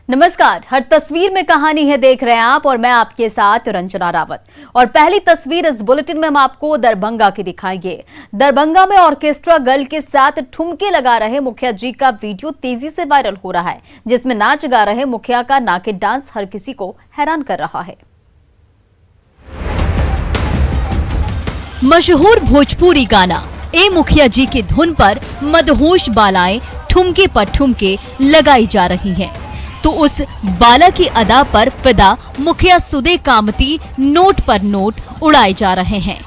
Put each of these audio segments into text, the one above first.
नमस्कार। हर तस्वीर में कहानी है देख रहे हैं आप और मैं आपके साथ रंजना रावत। और पहली तस्वीर इस बुलेटिन में हम आपको दरभंगा की दिखाएंगे। दरभंगा में ऑर्केस्ट्रा गर्ल के साथ ठुमके लगा रहे मुखिया जी का वीडियो तेजी से वायरल हो रहा है, जिसमें नाच गा रहे मुखिया का नाके डांस हर किसी को हैरान कर रहा है। मशहूर भोजपुरी गाना ए मुखिया जी की धुन पर मदहोश बालाएं ठुमके पर ठुमके लगाई जा रही हैं। तो उस बाला की अदा पर फिदा मुखिया सुदे कामती नोट पर नोट उड़ाए जा रहे हैं।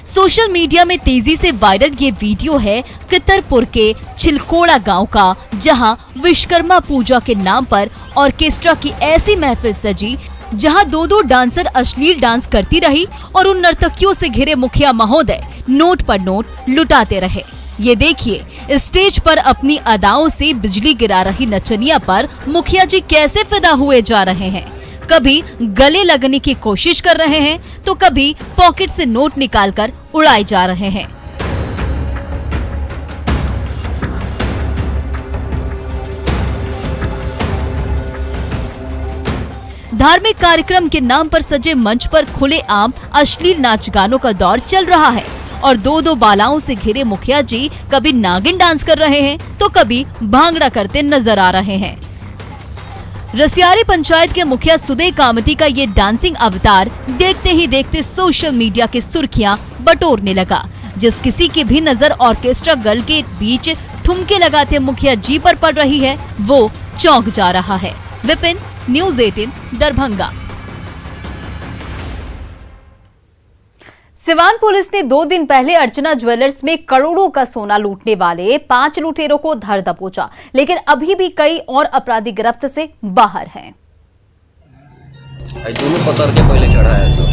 सोशल मीडिया में तेजी से वायरल ये वीडियो है कितरपुर के छिलकोड़ा गांव का, जहां विश्वकर्मा पूजा के नाम पर ऑर्केस्ट्रा की ऐसी महफिल सजी जहां दो डांसर अश्लील डांस करती रही और उन नर्तकियों से घिरे मुखिया महोदय नोट पर नोट लुटाते रहे। ये देखिए, स्टेज पर अपनी अदाओं से बिजली गिरा रही नचनिया पर मुखिया जी कैसे फिदा हुए जा रहे हैं। कभी गले लगने की कोशिश कर रहे हैं तो कभी पॉकेट से नोट निकालकर उड़ाए जा रहे हैं। धार्मिक कार्यक्रम के नाम पर सजे मंच पर खुलेआम अश्लील नाच गानों का दौर चल रहा है और दो बालाओं से घिरे मुखिया जी कभी नागिन डांस कर रहे हैं तो कभी भांगड़ा करते नजर आ रहे हैं। रसियारी पंचायत के मुखिया सुदे कामती का ये डांसिंग अवतार देखते ही देखते सोशल मीडिया की सुर्खियां बटोरने लगा। जिस किसी की भी नजर ऑर्केस्ट्रा गर्ल के बीच ठुमके लगाते मुखिया जी पर पड़ रही है, वो चौंक जा रहा है। विपिन, न्यूज़ 18 दरभंगा। सिवान पुलिस ने 2 दिन पहले अर्चना ज्वेलर्स में करोड़ों का सोना लूटने वाले 5 लुटेरों को धर दबोचा, लेकिन अभी भी कई और अपराधी गिरफ्त से बाहर हैं। दोनों पकड़ के पहले चढ़ा है सब।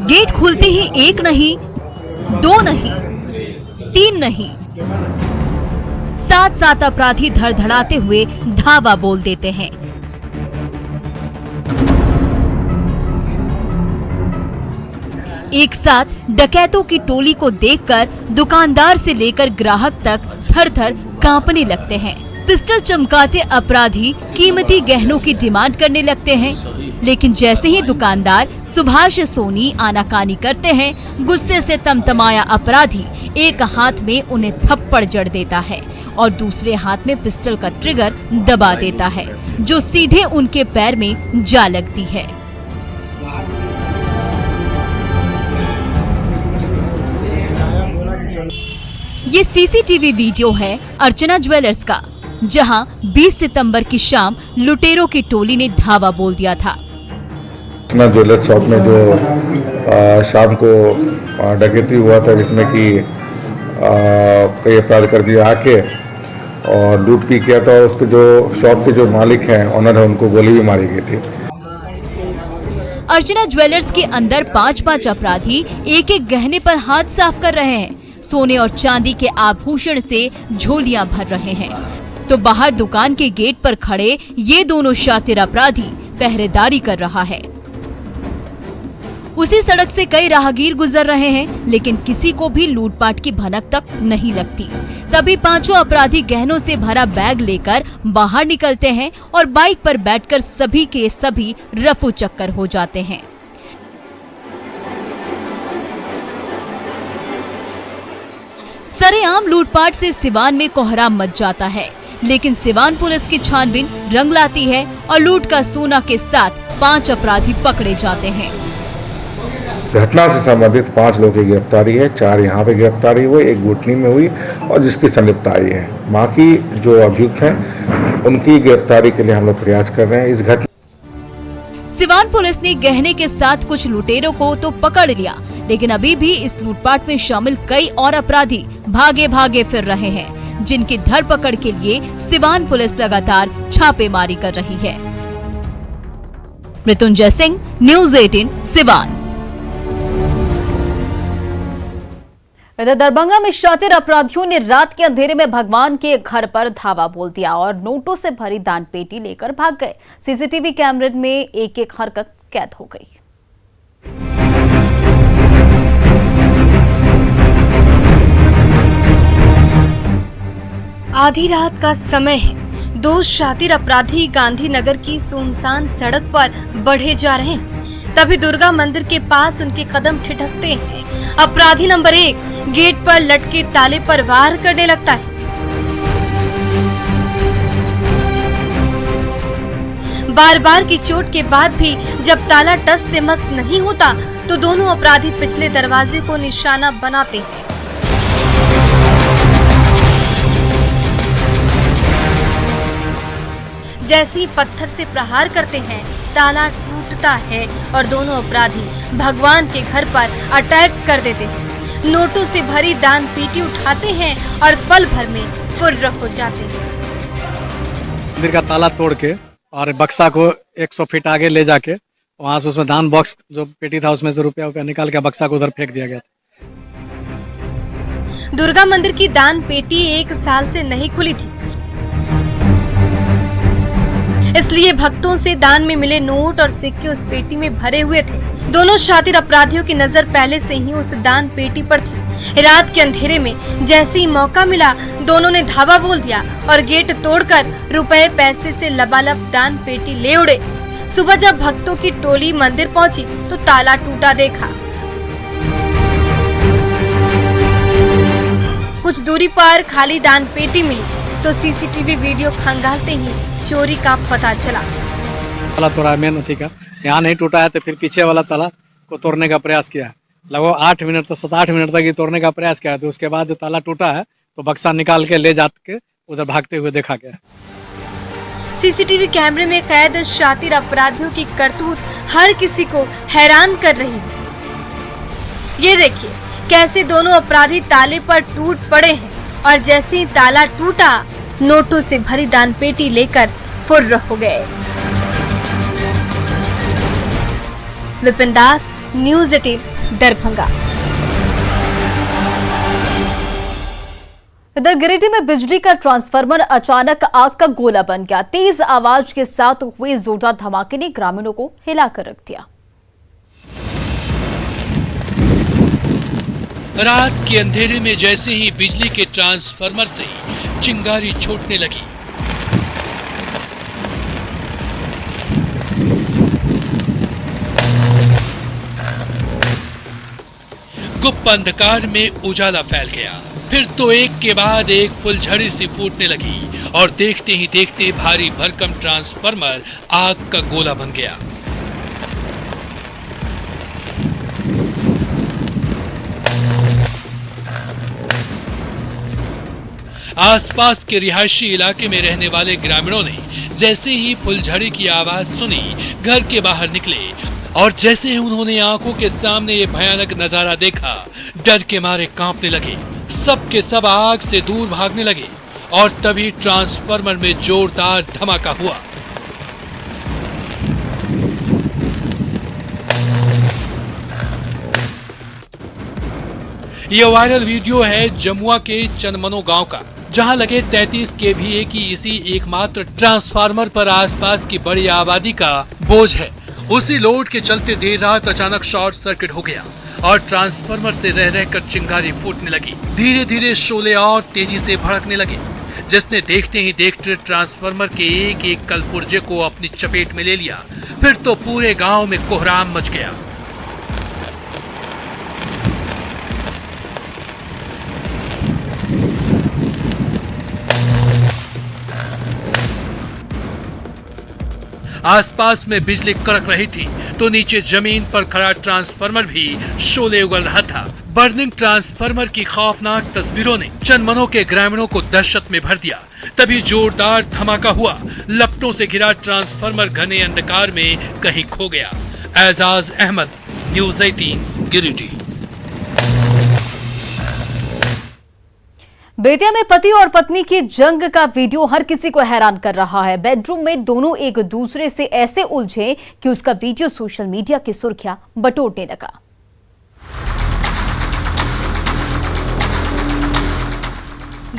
गेट खुलते ही एक नहीं, 2 नहीं, 3 नहीं, 7 अपराधी धड़धड़ाते हुए धावा बोल देते हैं। एक साथ डकैतों की टोली को देखकर दुकानदार से लेकर ग्राहक तक थर-थर कांपने लगते हैं। पिस्टल चमकाते अपराधी कीमती गहनों की डिमांड करने लगते हैं, लेकिन जैसे ही दुकानदार सुभाष सोनी आनाकानी करते हैं, गुस्से से तमतमाया अपराधी एक हाथ में उन्हें थप्पड़ जड़ देता है और दूसरे हाथ में पिस्टल का ट्रिगर दबा देता है, जो सीधे उनके पैर में जा लगती है। ये सीसीटीवी वीडियो है अर्चना ज्वेलर्स का, जहां 20 सितंबर की शाम लुटेरों की टोली ने धावा बोल दिया था। अर्चना ज्वेलर्स शॉप में जो शाम को डकैती हुआ था, जिसमें कि कई अपराधकर्मी आके और लूट भी किया था। उसके जो शॉप के जो मालिक हैं, ऑनर है, उनको गोली भी मारी गई थी। अर्चना ज्वेलर्स के अंदर 5 अपराधी एक गहने पर हाथ साफ कर रहे हैं। सोने और चांदी के आभूषण से झोलियां भर रहे हैं, तो बाहर दुकान के गेट पर खड़े ये दोनों शातिर अपराधी पहरेदारी कर रहा है। उसी सड़क से कई राहगीर गुजर रहे हैं, लेकिन किसी को भी लूटपाट की भनक तक नहीं लगती। तभी 5 अपराधी गहनों से भरा बैग लेकर बाहर निकलते हैं और बाइक पर बैठकर सभी के सभी रफू चक्कर हो जाते हैं। सरेआम लूटपाट से सिवान में कोहराम मच जाता है, लेकिन सिवान पुलिस की छानबीन रंग लाती है और लूट का सोना के साथ 5 अपराधी पकड़े जाते हैं। घटना से संबंधित 5 लोगों की गिरफ्तारी है। 4 यहाँ पे गिरफ्तारी हुई, 1 गुटनी में हुई और जिसकी संलिप्तता है। बाकी जो अभियुक्त हैं, उनकी गिरफ्तारी के लिए हम लोग प्रयास कर रहे हैं। इस घटना सिवान पुलिस ने गहने के साथ कुछ लुटेरों को तो पकड़ लिया, लेकिन अभी भी इस लूटपाट में शामिल कई और अपराधी भागे फिर रहे हैं, जिनकी धरपकड़ के लिए सिवान पुलिस लगातार छापेमारी कर रही है। मृत्युंजय सिंह, न्यूज़ 18 सिवान। इधर दरभंगा में शातिर अपराधियों ने रात के अंधेरे में भगवान के घर पर धावा बोल दिया और नोटों से भरी दान पेटी लेकर भाग गए। सीसीटीवी कैमरे में एक एक हरकत कैद हो गई। आधी रात का समय है। दो शातिर अपराधी गांधीनगर की सुनसान सड़क पर बढ़े जा रहे हैं। तभी दुर्गा मंदिर के पास उनके कदम ठिठकते हैं। अपराधी नंबर 1 गेट पर लटके ताले पर वार करने लगता है। बार बार की चोट के बाद भी जब ताला टस से मस नहीं होता तो दोनों अपराधी पिछले दरवाजे को निशाना बनाते हैं। जैसे ही पत्थर से प्रहार करते हैं, ताला टूटता है और दोनों अपराधी भगवान के घर पर अटैक कर देते हैं। नोटों से भरी दान पेटी उठाते हैं और पल भर में फुर्र हो जाते हैं। मंदिर का ताला तोड़ के और बक्सा को 100 फीट आगे ले जाके वहां से उसमें दान बॉक्स जो पेटी था उसमें से रुपया निकाल के बक्सा को उधर फेंक दिया गया था। दुर्गा मंदिर की दान पेटी 1 साल से नहीं खुली थी, इसलिए भक्तों से दान में मिले नोट और सिक्के उस पेटी में भरे हुए थे। दोनों शातिर अपराधियों की नजर पहले से ही उस दान पेटी पर थी। रात के अंधेरे में जैसे ही मौका मिला, दोनों ने धावा बोल दिया और गेट तोड़कर रुपए पैसे से लबालब दान पेटी ले उड़े। सुबह जब भक्तों की टोली मंदिर पहुंची तो ताला टूटा देखा। कुछ दूरी पर खाली दान पेटी मिली तो सीसीटीवी वीडियो खंगालते ही चोरी का पता चला। ताला तोड़ा मेन अथी का यहाँ नहीं टूटा है तो फिर पीछे वाला ताला को तोड़ने का प्रयास किया है। लगभग 8 मिनट तक 7-8 मिनट तक ये तोड़ने का प्रयास किया है। तो उसके बाद जो ताला टूटा है तो बक्सा निकाल के ले जाके उधर भागते हुए देखा गया। सीसीटीवी कैमरे में कैद शातिर अपराधियों की करतूत हर किसी को हैरान कर रही है। ये देखिए कैसे दोनों अपराधी ताले पर टूट पड़े हैं और जैसे ही ताला टूटा, नोटों से भरी दान पेटी लेकर फुर्र हो गए। विपिन दास, न्यूज़ 18 दरभंगा। इधर गिरिडीह में बिजली का ट्रांसफार्मर अचानक आग का गोला बन गया। तेज आवाज के साथ हुए जोरदार धमाके ने ग्रामीणों को हिलाकर रख दिया। रात के अंधेरे में जैसे ही बिजली के ट्रांसफार्मर से चिंगारी छूटने लगी, गुप्त अंधकार में उजाला फैल गया। फिर तो एक के बाद एक फुलझड़ी सी फूटने लगी और देखते ही देखते भारी भरकम ट्रांसफार्मर आग का गोला बन गया। आसपास के रिहायशी इलाके में रहने वाले ग्रामीणों ने जैसे ही फुलझड़ी की आवाज सुनी, घर के बाहर निकले और जैसे ही उन्होंने आंखों के सामने ये भयानक नजारा देखा, डर के मारे कांपने लगे। सब के सब आग से दूर भागने लगे और तभी ट्रांसफार्मर में जोरदार धमाका हुआ। यह वायरल वीडियो है जमुआ के चनमनो गांव का, जहां लगे 33 kVA की इसी एकमात्र ट्रांसफार्मर पर आसपास की बड़ी आबादी का बोझ है। उसी लोड के चलते देर रात अचानक शॉर्ट सर्किट हो गया और ट्रांसफार्मर से रह रहकर चिंगारी फूटने लगी। धीरे धीरे शोले और तेजी से भड़कने लगे, जिसने देखते ही देखते ट्रांसफार्मर के एक एक कलपुर्जे को अपनी चपेट में ले लिया। फिर तो पूरे गांव में कोहराम मच गया। आसपास में बिजली कड़क रही थी तो नीचे जमीन पर खड़ा ट्रांसफार्मर भी शोले उगल रहा था। बर्निंग ट्रांसफार्मर की खौफनाक तस्वीरों ने चनमनो के ग्रामीणों को दहशत में भर दिया। तभी जोरदार धमाका हुआ। लपटों से घिरा ट्रांसफार्मर घने अंधकार में कहीं खो गया। एजाज अहमद, न्यूज़ 18 गिरिडीह। बेतिया में पति और पत्नी की जंग का वीडियो हर किसी को हैरान कर रहा है। बेडरूम में दोनों एक दूसरे से ऐसे उलझे कि उसका वीडियो सोशल मीडिया की सुर्खियां बटोरने लगा।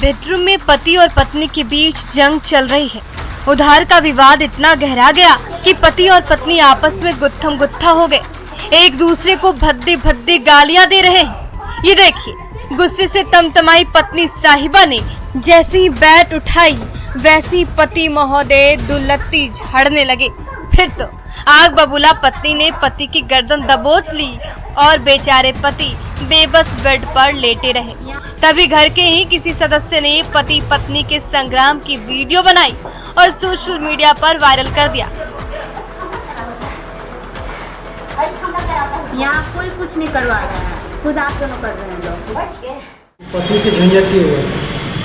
बेडरूम में पति और पत्नी के बीच जंग चल रही है। उधार का विवाद इतना गहरा गया कि पति और पत्नी आपस में गुत्थम गुत्था हो गए, एक दूसरे को भद्दी भद्दी गालियां दे रहे हैं। ये देखिए, गुस्से से तमतमाई पत्नी साहिबा ने जैसे ही बैट उठाई वैसे ही पति महोदय दुलत्ती झाड़ने लगे। फिर तो आग बबूला पत्नी ने पति की गर्दन दबोच ली और बेचारे पति बेबस बेड पर लेटे रहे। तभी घर के ही किसी सदस्य ने पति पत्नी के संग्राम की वीडियो बनाई और सोशल मीडिया पर वायरल कर दिया। यहाँ कोई कुछ नहीं करवा रहा है, खुद आप दोनों कर रहे हैं लोग। पत्नी से झंझट क्यों हुआ?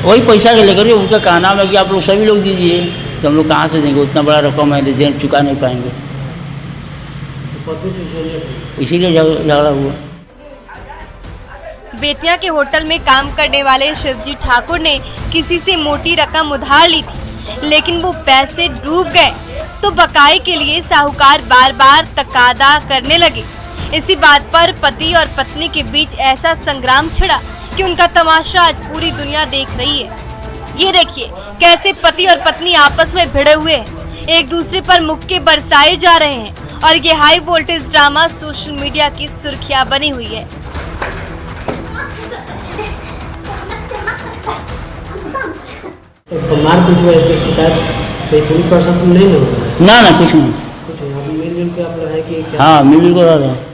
वही पैसा के लेकर उनका कहना है कि आप लोग सभी लोग दीजिए, तो हम लोग कहाँ से देंगे, उतना बड़ा रकम है दे चुका नहीं पाएंगे, पत्नी से झंझट इसीलिए झगड़ा हुआ। बेतिया के होटल में काम करने वाले शिवजी ठाकुर ने किसी से मोटी रकम उधार ली थी, लेकिन वो पैसे डूब गए तो बकाये के लिए साहूकार बार बार तकादा करने लगे। इसी बात पर पति और पत्नी के बीच ऐसा संग्राम छिड़ा कि उनका तमाशा आज पूरी दुनिया देख रही है। ये देखिए कैसे पति और पत्नी आपस में भिड़े हुए हैं, एक दूसरे पर मुक्के बरसाए जा रहे हैं और ये high voltage drama social media की सुर्खियां बनी हुई है। तो मारपीट हुआ, इसकी शिकायत तो पुलिस प्रशासन नहीं होगा? ना कुछ नहीं। कुछ नहीं, अभी मिलजुल के आप लोग है कि क्या? हाँ, मिलजुल कर रहा है।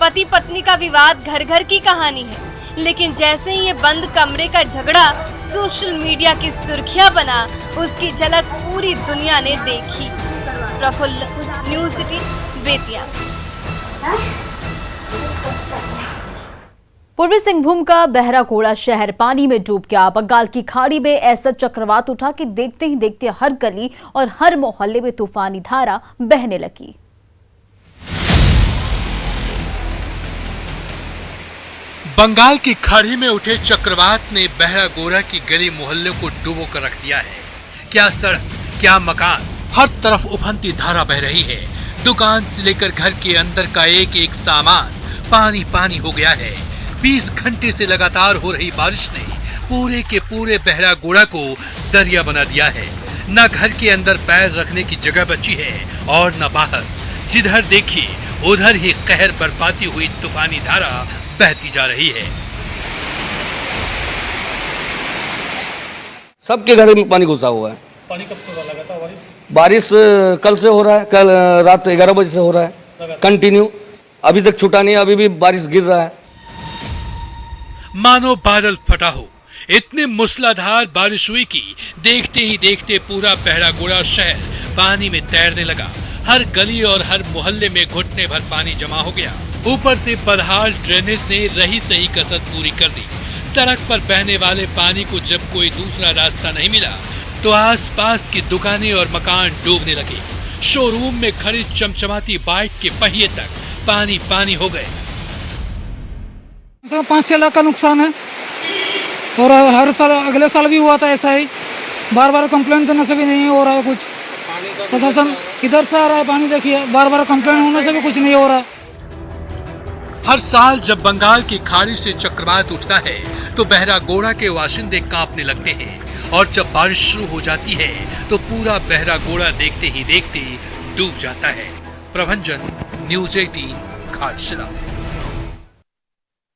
पति पत्नी का विवाद घर घर की कहानी है, लेकिन जैसे ही ये बंद कमरे का झगड़ा सोशल मीडिया की सुर्खियां बना, उसकी झलक पूरी दुनिया ने देखी। Prafull, news city, Bettiah. पूर्वी सिंहभूम का बहरागोड़ा शहर पानी में डूब गया। बंगाल की खाड़ी में ऐसा चक्रवात उठा कि देखते ही देखते हर गली और हर मोहल्ले में तूफानी धारा बहने लगी। बंगाल की खाड़ी में उठे चक्रवात ने बहरागोड़ा की गली मोहल्ले को डुबो कर रख दिया है। क्या सड़क, क्या मकान, हर तरफ उफनती धारा बह रही है। दुकान से लेकर घर के अंदर का एक एक सामान पानी पानी हो गया है। 20 घंटे से लगातार हो रही बारिश ने पूरे के पूरे बहरागोड़ा को दरिया बना दिया है। न घर के अंदर पैर रखने की जगह बची है और न बाहर। जिधर देखिए उधर ही कहर बरपाती हुई तूफानी धारा बहती जा रही है। सबके घर में पानी घुसा हुआ है। पानी कब से लगा था बारिश? बारिश कल से हो रहा है, कल रात 11 बजे से हो रहा है कंटिन्यू, अभी तक छूटा नहीं, अभी भी बारिश गिर रहा है। मानो बादल फटा हो, इतनी मूसलाधार बारिश हुई कि देखते ही देखते पूरा बहरागोड़ा शहर पानी में तैरने लगा। हर गली और हर मोहल्ले में घुटने भर पानी जमा हो गया। ऊपर से बदहाल ड्रेनेज ने रही सही कसर पूरी कर दी। सड़क पर बहने वाले पानी को जब कोई दूसरा रास्ता नहीं मिला तो आसपास की दुकानें और मकान डूबने लगे। शोरूम में खड़ी चमचमाती बाइक के पहिए तक पानी पानी हो गए। 5-6 लाख का नुकसान है और हर साल, अगले साल भी हुआ था ऐसा ही। बार बार कंप्लेंट देने से भी नहीं हो रहा है कुछ। प्रशासन किधर से आ रहा है पानी, देखिए बार बार कंप्लेंट होने से भी कुछ नहीं हो रहा। हर साल जब बंगाल की खाड़ी से चक्रवात उठता है तो बहरागोड़ा के बाशिंदे कांपने लगते हैं और जब बारिश शुरू हो जाती है तो पूरा बहरागोड़ा देखते ही देखते डूब जाता है। प्रभंजन, न्यूज़ 18, घाटशिला।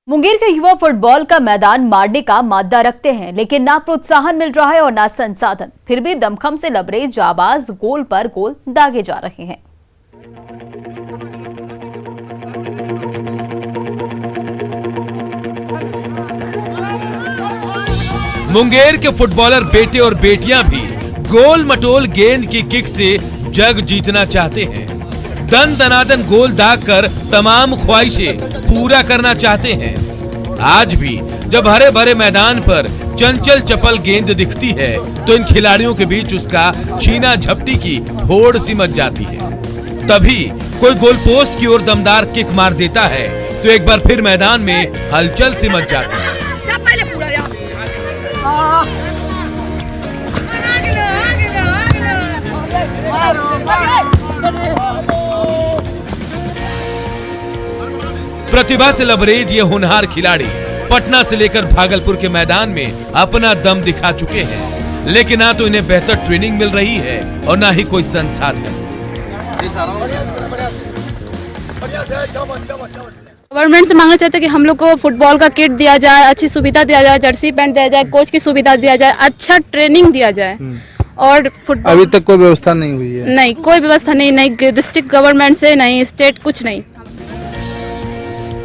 मुंगेर के युवा फुटबॉल का मैदान मारने का मादा रखते हैं, लेकिन ना प्रोत्साहन मिल रहा है और ना संसाधन। फिर भी दमखम से लबरेज जाबाज गोल पर गोल दागे जा रहे हैं। मुंगेर के फुटबॉलर बेटे और बेटियां भी गोल मटोल गेंद की किक से जग जीतना चाहते हैं। दन दनादन गोल दागकर तमाम ख्वाहिशें पूरा करना चाहते हैं। आज भी जब हरे भरे मैदान पर चंचल चपल गेंद दिखती है तो इन खिलाड़ियों के बीच उसका छीना झपटी की होड़ सी मच जाती है। तभी कोई गोल पोस्ट की ओर दमदार किक मार देता है तो एक बार फिर मैदान में हलचल सी मच जाती है। प्रतिभा से लबरेज ये होनहार खिलाड़ी पटना से लेकर भागलपुर के मैदान में अपना दम दिखा चुके हैं, लेकिन ना तो इन्हें बेहतर ट्रेनिंग मिल रही है और ना ही कोई संसाधन। गवर्नमेंट से मांगना चाहते हैं कि हम लोग को फुटबॉल का किट दिया जाए, अच्छी सुविधा दिया जाए, जर्सी पैंट दिया जाए, कोच की सुविधा दिया जाए, अच्छा ट्रेनिंग दिया जाए। और फुटबॉल अभी तक कोई व्यवस्था नहीं हुई है। नहीं, कोई व्यवस्था नहीं डिस्ट्रिक्ट गवर्नमेंट से, नहीं स्टेट, कुछ नहीं।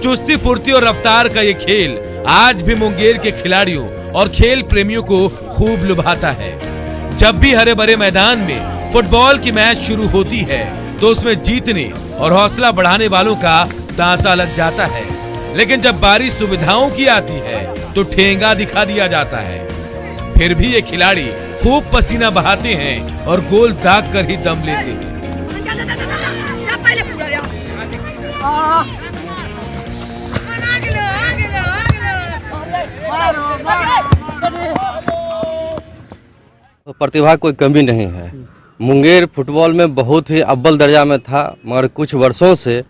चुस्ती फुर्ती और रफ्तार का ये खेल आज भी मुंगेर के खिलाड़ियों और खेल प्रेमियों को खूब लुभाता है। जब भी हरे भरे मैदान में फुटबॉल की मैच शुरू होती है तो उसमें जीतने और हौसला बढ़ाने वालों का तांता लग जाता है, लेकिन जब बारी सुविधाओं की आती है तो ठेंगा दिखा दिया जाता है। फिर भी ये खिलाड़ी खूब पसीना बहाते हैं और गोल दाग कर ही दम लेते हैं। प्रतिभा कोई कमी नहीं है। मुंगेर फुटबॉल में बहुत ही अव्वल दर्जा में था, मगर कुछ वर्षों से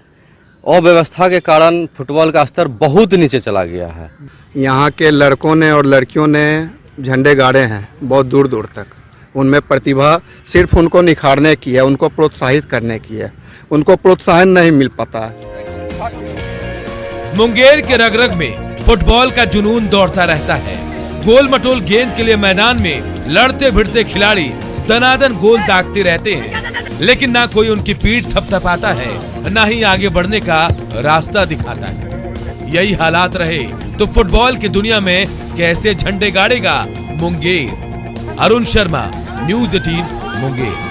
अव्यवस्था के कारण फुटबॉल का स्तर बहुत नीचे चला गया है। यहाँ के लड़कों ने और लड़कियों ने झंडे गाड़े हैं बहुत दूर दूर तक। उनमें प्रतिभा सिर्फ उनको निखारने की है, उनको प्रोत्साहित करने की है, उनको प्रोत्साहन नहीं मिल पाता है। मुंगेर के रग-रग में फुटबॉल का जुनून दौड़ता रहता है। गोल मटोल गेंद के लिए मैदान में लड़ते भिड़ते खिलाड़ी दनादन गोल दागते रहते हैं, लेकिन ना कोई उनकी पीठ थपथपाता है, ना ही आगे बढ़ने का रास्ता दिखाता है। यही हालात रहे तो फुटबॉल की दुनिया में कैसे झंडे गाड़ेगा मुंगेर। अरुण शर्मा, न्यूज़ 18 मुंगेर।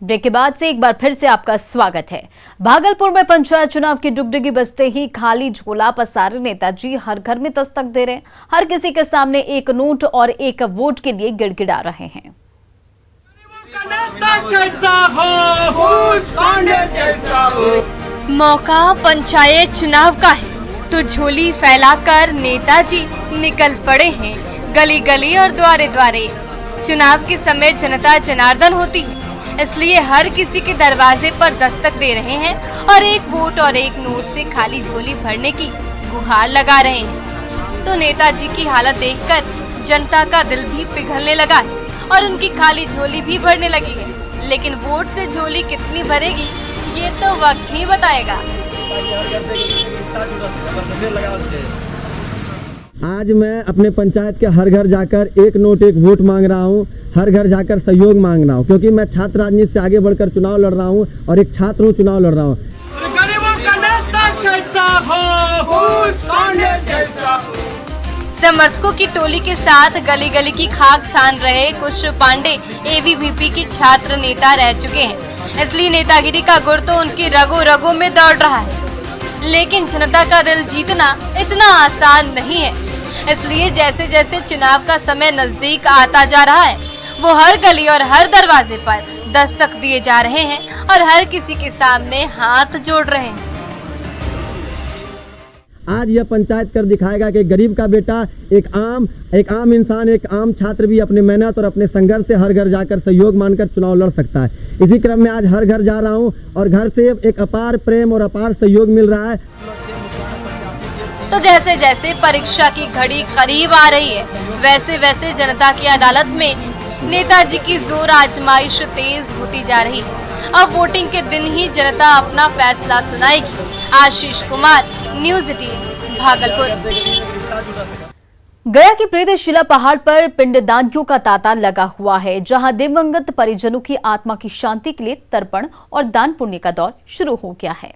ब्रेक के बाद से एक बार फिर से आपका स्वागत है। भागलपुर में पंचायत चुनाव की डुगडुगी बजते ही खाली झोला पसारे नेताजी हर घर में दस्तक दे रहे हैं। हर किसी के सामने एक नोट और एक वोट के लिए गिड़गिड़ा रहे हैं। मौका पंचायत चुनाव का है तो झोली फैलाकर नेताजी निकल पड़े हैं गली गली और द्वारे द्वारे। चुनाव के समय जनता जनार्दन होती है, इसलिए हर किसी के दरवाजे पर दस्तक दे रहे हैं और एक वोट और एक नोट से खाली झोली भरने की गुहार लगा रहे हैं। तो नेताजी की हालत देखकर जनता का दिल भी पिघलने लगा है और उनकी खाली झोली भी भरने लगी है। लेकिन वोट से झोली कितनी भरेगी ये तो वक्त ही बताएगा। आज मैं अपने पंचायत के हर घर जाकर एक नोट एक वोट मांग रहा हूँ, हर घर जाकर सहयोग मांग रहा हूँ, क्योंकि मैं छात्र राजनीति से आगे बढ़कर चुनाव लड़ रहा हूँ और एक छात्र हूँ, चुनाव लड़ रहा हूँ। समर्थकों की टोली के साथ गली गली की खाक छान रहे कुश पांडे एबीवीपी के छात्र नेता रह चुके हैं, इसलिए नेतागिरी का गुर तो उनकी रगों रगों में दौड़ रहा है। लेकिन जनता का दिल जीतना इतना आसान नहीं है, इसलिए जैसे जैसे चुनाव का समय नजदीक आता जा रहा है वो हर गली और हर दरवाजे पर दस्तक दिए जा रहे हैं और हर किसी के सामने हाथ जोड़ रहे हैं। आज यह पंचायत कर दिखाएगा कि गरीब का बेटा एक आम इंसान, एक आम छात्र भी अपने मेहनत और अपने संघर्ष से हर घर जाकर सहयोग मानकर चुनाव लड़ सकता है। इसी क्रम में आज हर घर जा रहा हूं और घर से एक अपार प्रेम और अपार सहयोग मिल रहा है। तो जैसे जैसे परीक्षा की घड़ी करीब आ रही है, वैसे वैसे जनता की अदालत में नेताजी की जोर आजमाइश तेज होती जा रही है। अब वोटिंग के दिन ही जनता अपना फैसला सुनाएगी। आशीष कुमार, न्यूज़ 18 भागलपुर। गया की प्रेतशिला पहाड़ पर पिंडदानियों का तांता लगा हुआ है, जहां दिवंगत परिजनों की आत्मा की शांति के लिए तर्पण और दान पुण्य का दौर शुरू हो गया है।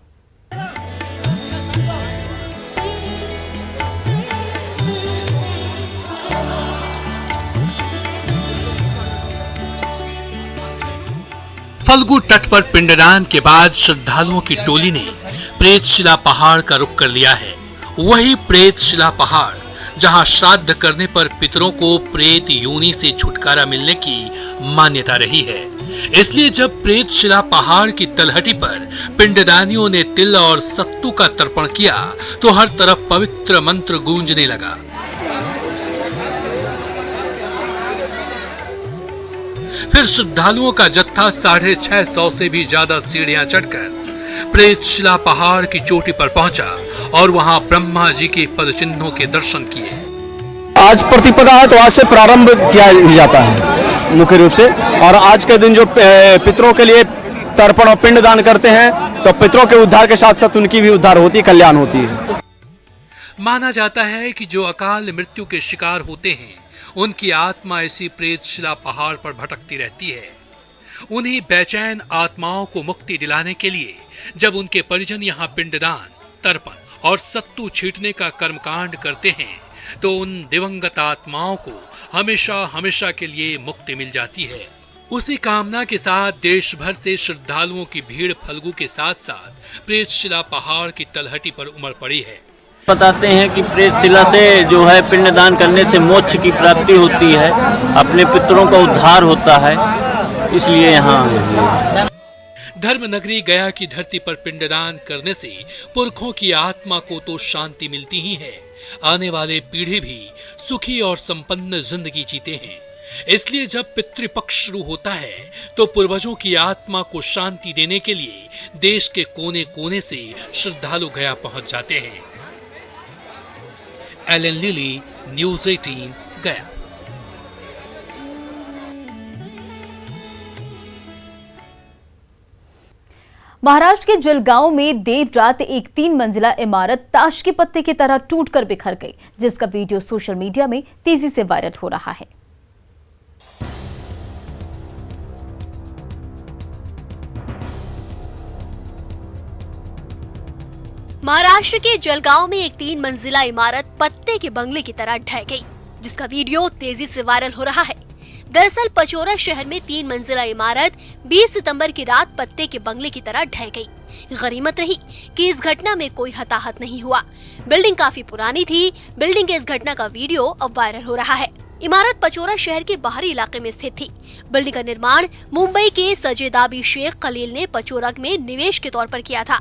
फल्गु तट पर पिंडदान के बाद श्रद्धालुओं की टोली ने प्रेतशिला पहाड़ का रुख कर लिया है। वही प्रेतशिला पहाड़ जहां श्राद्ध करने पर पितरों को प्रेत योनि से छुटकारा मिलने की मान्यता रही है। इसलिए जब प्रेतशिला पहाड़ की तलहटी पर पिंडदानियों ने तिल और सत्तू का तर्पण किया तो हर तरफ पवित्र मंत्र गूंजने लगा। फिर श्रद्धालुओं का जत्था 650 से भी ज्यादा सीढ़ियां चढ़कर प्रेतशिला पहाड़ की चोटी पर पहुंचा और वहां ब्रह्मा जी के पद चिन्हों के दर्शन किए। आज प्रतिपदा है तो आज से प्रारंभ किया जाता है मुख्य रूप से, और आज के दिन जो पितरों के लिए तर्पण और पिंडदान करते हैं तो पितरों के उद्धार के साथ साथ उनकी भी उद्धार होती है, कल्याण होती है। माना जाता है कि जो अकाल मृत्यु के शिकार होते हैं उनकी आत्मा ऐसी प्रेतशिला पहाड़ पर भटकती रहती है। उन्हीं बेचैन आत्माओं को मुक्ति दिलाने के लिए जब उनके परिजन यहाँ पिंडदान, तर्पण और सत्तू छींटने का कर्मकांड करते हैं तो उन दिवंगत आत्माओं को हमेशा हमेशा के लिए मुक्ति मिल जाती है। उसी कामना के साथ देश भर से श्रद्धालुओं की भीड़ फल्गु के साथ साथ प्रेतशिला पहाड़ की तलहटी पर उमड़ पड़ी है। बताते हैं कि प्रेतशिला से जो है पिंडदान करने से मोक्ष की प्राप्ति होती है, अपने पितरों का उद्धार होता है, इसलिए यहाँ धर्म नगरी गया की धरती पर पिंडदान करने से पुरखों की आत्मा को तो शांति मिलती ही है, आने वाले पीढ़ी भी सुखी और संपन्न जिंदगी जीते हैं। इसलिए जब पितृपक्ष शुरू होता है तो पूर्वजों की आत्मा को शांति देने के लिए देश के कोने कोने से श्रद्धालु गया पहुंच जाते हैं। एलन लिली, न्यूज़ 18 गया। महाराष्ट्र के जलगांव में देर रात एक 3 मंजिला इमारत ताश के पत्ते की तरह टूटकर बिखर गई, जिसका वीडियो सोशल मीडिया में तेजी से वायरल हो रहा है। महाराष्ट्र के जलगांव में एक 3 मंजिला इमारत पत्ते के बंगले की तरह ढह गई, जिसका वीडियो तेजी से वायरल हो रहा है। दरअसल पचोरा शहर में 3 मंजिला इमारत 20 सितंबर की रात पत्ते के बंगले की तरह ढह गई। गनीमत रही कि इस घटना में कोई हताहत नहीं हुआ। बिल्डिंग काफी पुरानी थी। बिल्डिंग के इस घटना का वीडियो अब वायरल हो रहा है। इमारत पचोरा शहर के बाहरी इलाके में स्थित थी। बिल्डिंग का निर्माण मुंबई के सजेदाबी शेख खलील ने पचोरा में निवेश के तौर पर किया था।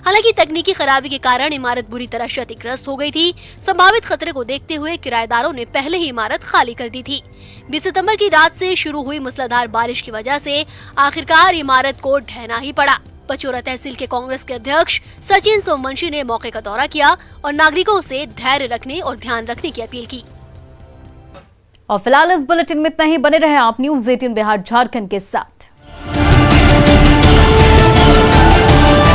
हालांकि तकनीकी खराबी के कारण इमारत बुरी तरह क्षतिग्रस्त हो गई थी। संभावित खतरे को देखते हुए किराएदारों ने पहले ही इमारत खाली कर दी थी। 20 सितंबर की रात से शुरू हुई मूसलाधार बारिश की वजह से आखिरकार इमारत को ढहना ही पड़ा। पचोरा तहसील के कांग्रेस के अध्यक्ष सचिन सोमवंशी ने मौके का दौरा किया और नागरिकों से धैर्य रखने और ध्यान रखने की अपील की। और फिलहाल इस बुलेटिन में इतना ही। बने रहे आप न्यूज़ 18 बिहार झारखंड के साथ।